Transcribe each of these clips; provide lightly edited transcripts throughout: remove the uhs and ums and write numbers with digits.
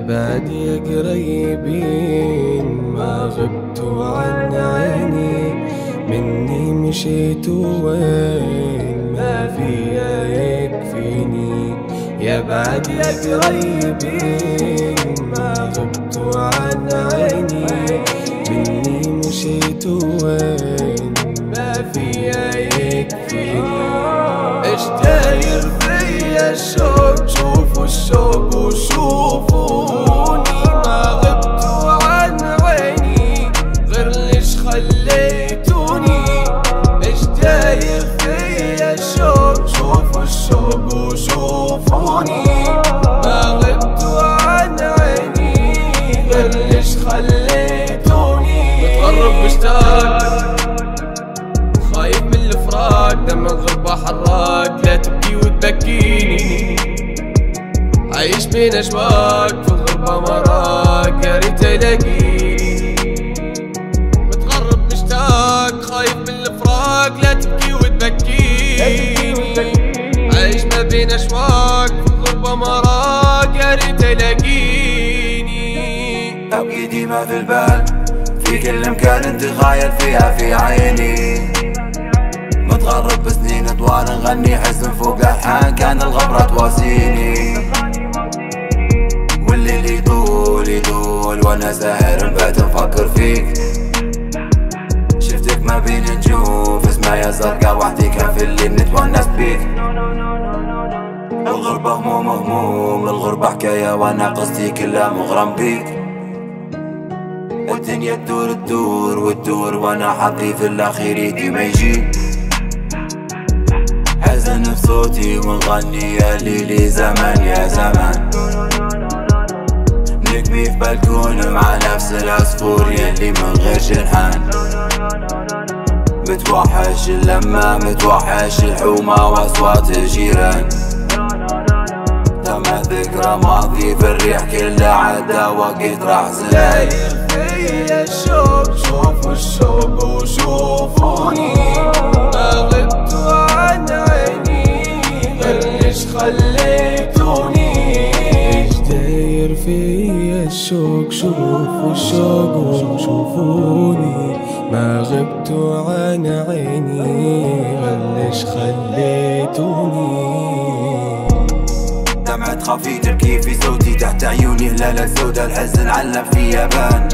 بعد يا قريبين ما غبتوا عن عيني، مني مشيتوا وين ما فيها يكفيني. يا بعد يا قريبين ما غبتوا عن عيني، مني مشيتوا وين ما فيها يكفيني. ايش داير فيا الشوق، شوفوا الشوق وشوفوني. ما غبتوا عن عيني غير ليش خليتوني. ايش داير فيا الشوق، شوفوا الشوق وشوفوني. ما غبتوا عن عيني غير ليش خليتوني. متغرب مشتاق خايف من الفراق، دم الغربة حراق لا تبكي وتبكيني. عايش بين اشواق في الغربة مراق يا ريت الاقيني. متغرب مشتاق خايف من الفراق لا تبكي وتبكيني. عايش ما بين اشواق في الغربة مراق يا ريت الاقيني. ابقي ديما في البال في كل مكان انت غايل فيها في عيني. متغرب بسنين طوال نغني حزن فوق الحان كان الغبرة تواسيني. والليل يطول يطول وانا ساهر البيت نفكر فيك. شفتك ما بين نجوم في سمايا زرقا وحدي كان في الليل نتونس بيك. الغربة هموم هموم، الغربة حكاية وانا قصتي كلها مغرم بيك. الدنيا تدور تدور وتدور وانا حظي في الاخير يجي ما يجي. حزن في صوتي ونغني يا ليلي زمان يا زمان. نكبي في بلكون مع نفس العصفور يلي من غير جنحان. متوحش اللمة متوحش الحومة واصوات الجيران. تم ذكرى ماضي في الريح كلها عدى وقت راح زمان. فيا الشوق شوفوا الشوق وشوفوني. ما غبتوا عن عيني غير ليش خليتوني. ايش داير فيا الشوق، شوفوا الشوق وشوفوني. ما غبتوا عن عيني غير ليش خليتوني. دمعة خفي تبكي في صوتي تحت عيوني هلالة سودا، الحزن علم في يابان.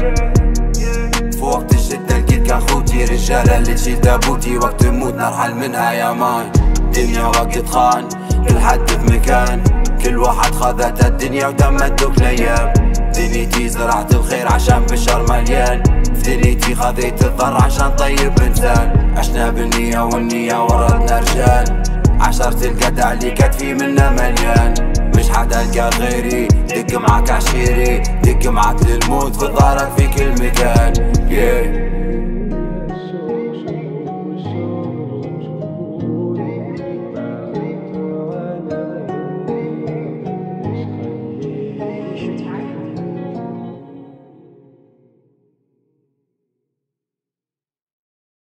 في وقت الشدة لقيت كان خوتي رجالة اللي تشيل تابوتي وقت نموت نرحل منها يا مان. دنيا وقت خان كل حد في مكان، كل واحد خذت الدنيا ودمت دوك الايام. دنيتي زرعت الخير عشان بشر مليان، في دنيتي خذيت الضر عشان طيب انسان. عشنا بالنية والنية وردنا رجال، عشرة القدع اللي كتفي منا مليان. مش حدا لقى غيري دق معك عشيري، دق معك للموت في ظهرك في كل مكان.